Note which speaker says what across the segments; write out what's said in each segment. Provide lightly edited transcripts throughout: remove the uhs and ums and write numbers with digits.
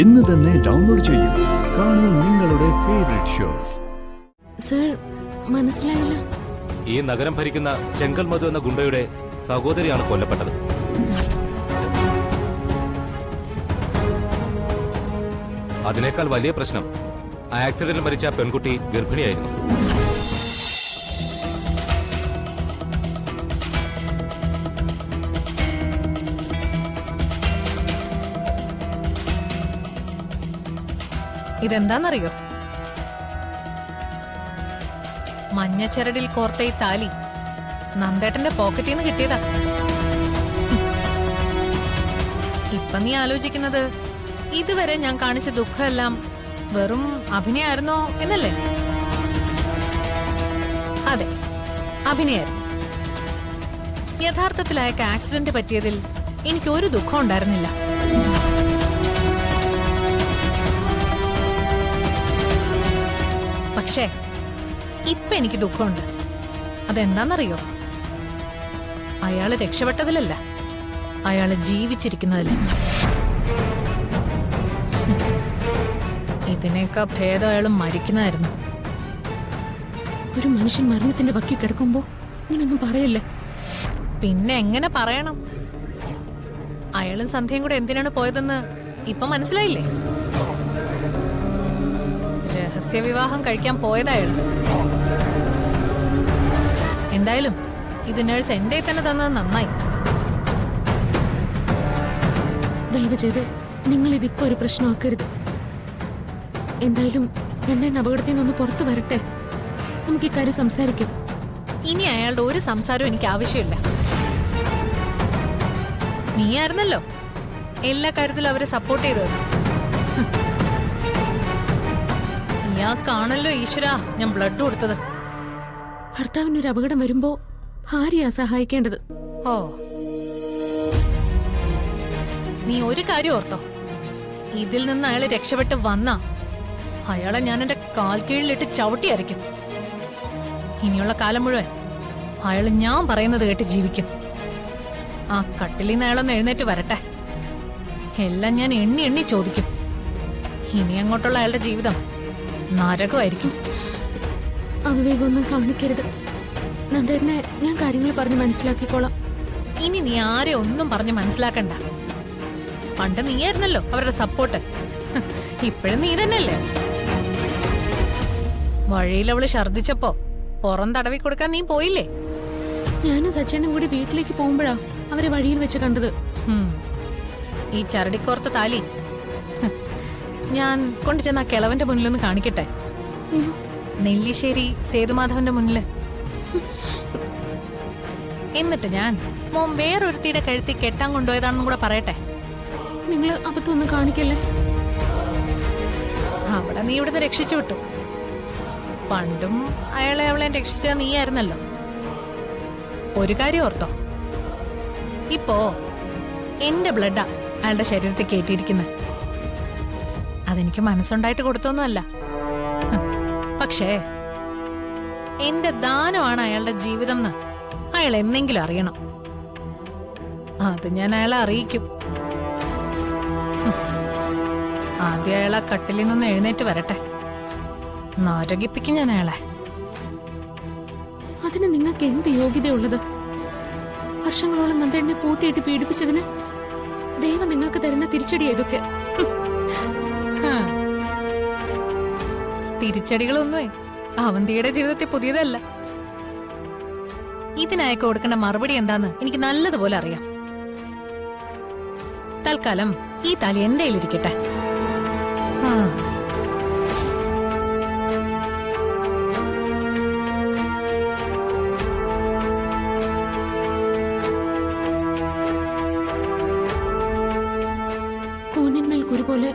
Speaker 1: ഇന്ന് തന്നെ ഡൗൺലോഡ് ചെയ്യൂ. കാണൂ നിങ്ങളുടെ ഫേവറേറ്റ് ഷോസ്.
Speaker 2: സർ, മനസ്സിലായില്ല.
Speaker 3: ഈ നഗരം ഭരിക്കുന്ന ചെങ്കൽ മധു എന്ന ഗുണ്ടയുടെ സഹോദരിയാണ് കൊല്ലപ്പെട്ടത്. അതിനേക്കാൾ വലിയ പ്രശ്നം, ആക്സിഡന്റിൽ മരിച്ച പെൺകുട്ടി ഗർഭിണിയായിരുന്നു.
Speaker 4: ഇതെന്താന്നറിയോ? മഞ്ഞച്ചരടിൽ കോർത്ത ഈ താലി നന്ദേട്ടന്റെ പോക്കറ്റിൽ നിന്ന് കിട്ടിയതാ. ഇപ്പൊ നീ ആലോചിക്കുന്നത് ഇതുവരെ ഞാൻ കാണിച്ച ദുഃഖമെല്ലാം വെറും അഭിനയായിരുന്നോ എന്നല്ലേ? അതെ, അഭിനയായിരുന്നു. യഥാർത്ഥത്തിൽ അയാൾക്ക് ആക്സിഡന്റ് പറ്റിയതിൽ എനിക്ക് ഒരു ദുഃഖം ഉണ്ടായിരുന്നില്ല. പക്ഷേ ഇപ്പൊ എനിക്ക് ദുഃഖമുണ്ട്. അതെന്താന്നറിയോ? അയാള് രക്ഷപ്പെട്ടതിലല്ല, അയാള് ജീവിച്ചിരിക്കുന്നതില്ല. ഇതിനേക്കാ ഭേദം അയാൾ മരിക്കുന്നതായിരുന്നു.
Speaker 2: ഒരു മനുഷ്യൻ മരണത്തിന്റെ വക്കി കിടക്കുമ്പോ ഇങ്ങനൊന്നും പറയല്ലേ.
Speaker 4: പിന്നെ എങ്ങനെ പറയണം? അയാളും സന്ധ്യയും കൂടെ എന്തിനാണ് പോയതെന്ന് ഇപ്പൊ മനസ്സിലായില്ലേ? രഹസ്യ വിവാഹം കഴിക്കാൻ പോയതായാലും. എന്തായാലും ഇത് നഴ്സ് എന്റെ തന്നെ തന്നത് നന്നായി.
Speaker 2: ദയവ് ചെയ്ത് നിങ്ങൾ ഇതിപ്പോ ഒരു പ്രശ്നമാക്കരുത്. എന്തായാലും എന്താണ് അപകടത്തിൽ നിന്നൊന്ന് പുറത്തു വരട്ടെ, നമുക്ക് ഇക്കാര്യം സംസാരിക്കാം.
Speaker 4: ഇനി അയാളുടെ ഒരു സംസാരവും എനിക്ക് ആവശ്യമില്ല. നീയായിരുന്നല്ലോ എല്ലാ കാര്യത്തിലും അവരെ സപ്പോർട്ട് ചെയ്തത്. ഇയാൾക്കാണല്ലോ ഈശ്വര ഞാൻ ബ്ലഡ് കൊടുത്തത്.
Speaker 2: ഭർത്താവിനൊരു അപകടം വരുമ്പോ ഭാര്യയാ സഹായിക്കേണ്ടത്.
Speaker 4: ഓ, നീ ഒരു കാര്യം ഓർത്തോ, ഇതിൽ നിന്ന് അയാള് രക്ഷപ്പെട്ട് വന്നാ അയാളെ ഞാൻ എന്റെ കാൽ കീഴിലിട്ട് ചവിട്ടി അരയ്ക്കും. ഇനിയുള്ള കാലം മുഴുവൻ അയാള് ഞാൻ പറയുന്നത് കേട്ട് ജീവിക്കും. ആ കട്ടിലിൽ നിന്ന് അയാളൊന്ന് എഴുന്നേറ്റ് വരട്ടെ. എല്ലാം ഞാൻ എണ്ണി എണ്ണി ചോദിക്കും. ഇനി അങ്ങോട്ടുള്ള അയാളുടെ ജീവിതം നരകമായിരിക്കും.
Speaker 2: അവിവേകമൊന്നും കാണിക്കരുത്. നന്ദേട്ടനെ ഞാൻ കാര്യങ്ങൾ പറഞ്ഞ് മനസ്സിലാക്കിക്കോളാം.
Speaker 4: ഇനി നീ ആരെ ഒന്നും പറഞ്ഞ് മനസ്സിലാക്കണ്ട. പണ്ട് നീയായിരുന്നല്ലോ അവരുടെ സപ്പോർട്ട്, ഇപ്പോഴും നീ തന്നെയല്ലേ. വഴിയിൽ അവള് ഛർദിച്ചപ്പോ പുറം തടവി കൊടുക്കാൻ നീ പോയില്ലേ?
Speaker 2: ഞാനും സച്ചിനും കൂടി വീട്ടിലേക്ക് പോകുമ്പോഴാ അവരെ വഴിയിൽ വെച്ച് കണ്ടത്.
Speaker 4: ഈ ചരടിക്കോർത്ത താലി ഞാൻ കൊണ്ടുചെന്ന ആ കിളവന്റെ മുന്നിലൊന്ന് കാണിക്കട്ടെ. നെല്ലിശ്ശേരി സേതുമാധവന്റെ മുന്നില്. എന്നിട്ട് ഞാൻ മോൻ വേറൊരുത്തിയുടെ കഴുത്തി കെട്ടാൻ കൊണ്ടുപോയതാണെന്നും കൂടെ പറയട്ടെ.
Speaker 2: നിങ്ങള് അബദ്ധമൊന്നും കാണിക്കല്ലേ.
Speaker 4: അവിടെ നീ ഇവിടുന്ന് രക്ഷിച്ചു വിട്ടു. പണ്ടും അയാളെ അവളെ രക്ഷിച്ചത് നീയായിരുന്നല്ലോ. ഒരു കാര്യം ഓർത്തോ, ഇപ്പോ എന്റെ ബ്ലഡാ അയാളുടെ ശരീരത്തിൽ കയറ്റിയിരിക്കുന്നത്. അതെനിക്ക് മനസ്സുണ്ടായിട്ട് കൊടുത്തൊന്നുമല്ല. പക്ഷേ എന്റെ ദാനമാണ് അയാളുടെ ജീവിതം എന്ന് അയാൾ എന്നെങ്കിലും അറിയണം. അത് ഞാൻ അയാളെ അറിയിക്കും. ആദ്യം അയാളെ കട്ടിലിൽ നിന്ന് എഴുന്നേറ്റ് വരട്ടെ. നരകിപ്പിക്കും ഞാൻ അയാളെ.
Speaker 2: അതിന് നിങ്ങൾക്ക് എന്ത് യോഗ്യതയുള്ളത്? വർഷങ്ങളോളം നന്ദേണ്ണെ പൂട്ടിയിട്ട് പീഡിപ്പിച്ചതിന് ദൈവം നിങ്ങൾക്ക് തരുന്ന തിരിച്ചടി ഏതൊക്കെ?
Speaker 4: തിരിച്ചടികളൊന്നുമേ അവന്തിയുടെ ജീവിതത്തിൽ പുതിയതല്ല. ഇതിനയക്ക് കൊടുക്കേണ്ട മറുപടി എന്താന്ന് എനിക്ക് നല്ലതുപോലെ അറിയാം. തൽക്കാലം ഈ താലി എന്റെ കയ്യിലിരിക്കട്ടെ.
Speaker 2: കൂനിന്മേൽ കുരു പോലെ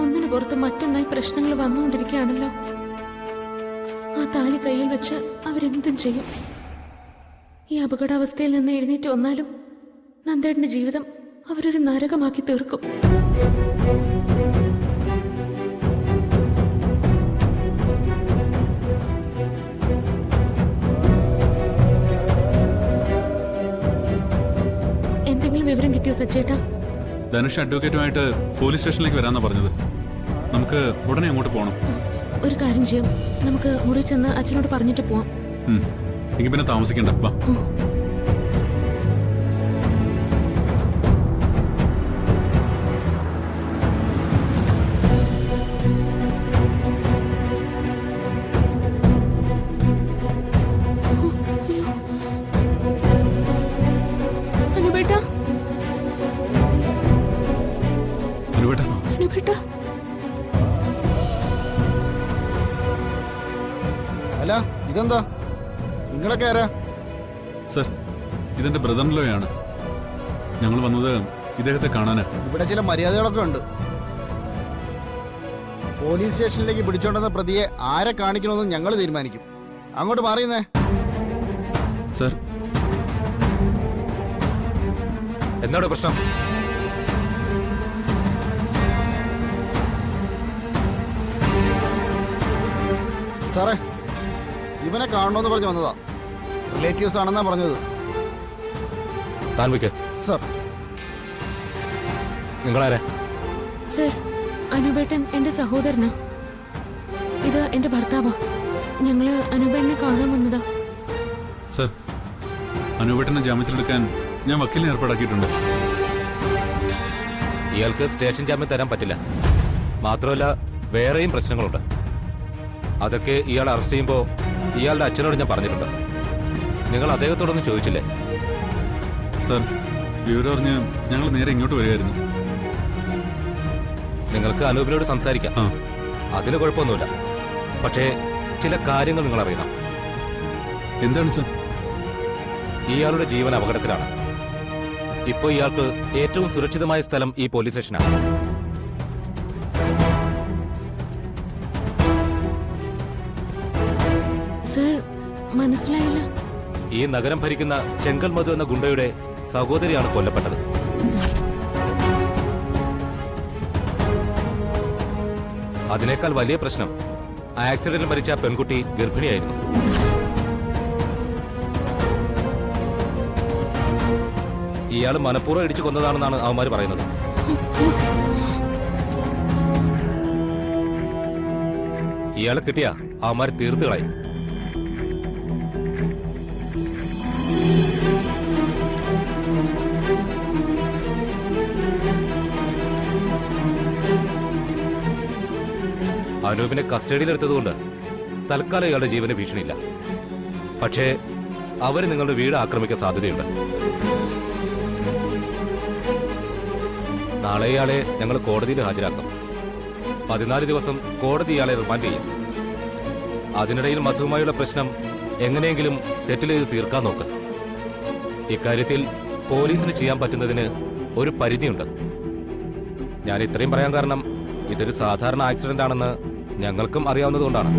Speaker 2: ഒന്നിനു പുറത്ത് മറ്റൊന്നായി പ്രശ്നങ്ങൾ വന്നുകൊണ്ടിരിക്കുകയാണല്ലോ. ആ താലി കയ്യിൽ വെച്ച് അവരെന്തും ചെയ്യും. ഈ അപകടാവസ്ഥയിൽ നിന്ന് എഴുന്നേറ്റ് വന്നാലും നന്ദേട്ടന്റെ ജീവിതം അവരൊരു നരകമാക്കി തീർക്കും. എന്തെങ്കിലും വിവരം കിട്ടിയോ സച്ചേട്ടാ?
Speaker 5: ധനുഷ് അഡ്വക്കേറ്റുമായിട്ട് പോലീസ് സ്റ്റേഷനിലേക്ക് വരാമെന്നാണ് പറഞ്ഞത്. നമുക്ക് ഉടനെ അങ്ങോട്ട് പോകണം.
Speaker 2: ഒരു കാര്യം ചെയ്യാം, നമുക്ക് മുറി ചെന്ന് അച്ഛനോട് പറഞ്ഞിട്ട് പോവാം.
Speaker 5: എങ്കിൽ പിന്നെ താമസിക്കണ്ട, വാ.
Speaker 2: അനുപേട്ടാ,
Speaker 5: അനുവേട്ടാ,
Speaker 2: അനുപേട്ടാ.
Speaker 6: അല്ല ഇതെന്താ, നിങ്ങളൊക്കെ ആരാ?
Speaker 5: സർ, ഇതെന്റെ ബ്രദറിലോയാണ്. ഞങ്ങൾ വന്നത് ഇദ്ദേഹത്തെ കാണാനാ.
Speaker 6: ഇവിടെ ചില മര്യാദകളൊക്കെ ഉണ്ട്. പോലീസ് സ്റ്റേഷനിലേക്ക് പിടിച്ചോണ്ടെന്ന പ്രതിയെ ആരെ കാണിക്കണമെന്ന് ഞങ്ങൾ തീരുമാനിക്കും. അങ്ങോട്ട് മാറിയുന്നേ.
Speaker 5: സർ,
Speaker 3: എന്താണ് പ്രശ്നം?
Speaker 6: സാറേ, ഇവനെ കാണണമെന്ന് പറഞ്ഞു വന്നതാ. റിലേറ്റീവ്സ് ആണെന്നാ പറഞ്ഞത്.
Speaker 3: താൻ വയ്ക്ക്.
Speaker 6: സർ,
Speaker 3: നിങ്ങളാരെ?
Speaker 2: സർ, അനുപേട്ടൻ എന്റെ സഹോദരനാ. ഇത് എന്റെ ഭർത്താവാ. ഞങ്ങള് അനുപേട്ടനെ കാണാൻ വന്നതാ.
Speaker 5: സർ, അനുവേട്ടനെ ജാമ്യത്തിലെടുക്കാൻ ഞാൻ വക്കീലിനെ ഏർപ്പാടാക്കിയിട്ടുണ്ട്.
Speaker 3: ഇയാൾക്ക് സ്റ്റേഷൻ ജാമ്യം തരാൻ പറ്റില്ല. മാത്രമല്ല വേറെയും പ്രശ്നങ്ങളുണ്ട്. അതൊക്കെ ഇയാൾ അറസ്റ്റ് ചെയ്യുമ്പോൾ ഇയാളുടെ അച്ഛനോട് ഞാൻ പറഞ്ഞിട്ടുണ്ട്. നിങ്ങൾ അദ്ദേഹത്തോടൊന്നും ചോദിച്ചില്ലേ?
Speaker 5: സർ, വിവരം അറിഞ്ഞ് ഞങ്ങൾ നേരെ ഇങ്ങോട്ട് വരികയായിരുന്നു.
Speaker 3: നിങ്ങൾക്ക് അനൂപിനോട് സംസാരിക്കാം, അതിന് കുഴപ്പമൊന്നുമില്ല. പക്ഷേ ചില കാര്യങ്ങൾ നിങ്ങൾ അറിയണം.
Speaker 5: എന്താണ് സർ?
Speaker 3: ഇയാളുടെ ജീവൻ അപകടത്തിലാണ്. ഇപ്പോൾ ഇയാൾക്ക് ഏറ്റവും സുരക്ഷിതമായ സ്ഥലം ഈ പോലീസ് സ്റ്റേഷനാണ്.
Speaker 2: സർ, മനസ്സിലായില്ല.
Speaker 3: ഈ നഗരം ഭരിക്കുന്ന ചെങ്കൽ മധു എന്ന ഗുണ്ടയുടെ സഹോദരിയാണ് കൊല്ലപ്പെട്ടത്. അതിനേക്കാൾ വലിയ പ്രശ്നം, ആക്സിഡന്റിൽ മരിച്ച പെൺകുട്ടി ഗർഭിണിയായിരുന്നു. ഇയാൾ മനഃപൂർവ്വം ഇടിച്ചു കൊന്നതാണെന്നാണ് അവന്മാർ പറയുന്നത്. ഇയാളെ കിട്ടിയ അവന്മാർ തീർത്ത് കളയും. അനൂപിനെ കസ്റ്റഡിയിലെടുത്തതുകൊണ്ട് തൽക്കാലം ഇയാളുടെ ജീവന് ഭീഷണിയില്ല. പക്ഷേ അവർ നിങ്ങളുടെ വീട് ആക്രമിക്കാൻ സാധ്യതയുണ്ട്. നാളെ ഇയാളെ ഞങ്ങൾ കോടതിയിൽ ഹാജരാക്കും. 14 ദിവസം കോടതി ഇയാളെ റിമാൻഡ് ചെയ്യും. അതിനിടയിൽ മധുവുമായുള്ള പ്രശ്നം എങ്ങനെയെങ്കിലും സെറ്റിൽ ചെയ്ത് തീർക്കാൻ നോക്ക്. ഇക്കാര്യത്തിൽ പോലീസിന് ചെയ്യാൻ പറ്റുന്നതിന് ഒരു പരിധിയുണ്ട്. ഞാൻ ഇത്രയും പറയാൻ കാരണം ഇതൊരു സാധാരണ ആക്സിഡന്റ് ആണെന്ന് ഞങ്ങൾക്കും അറിയാവുന്നതുകൊണ്ടാണ്.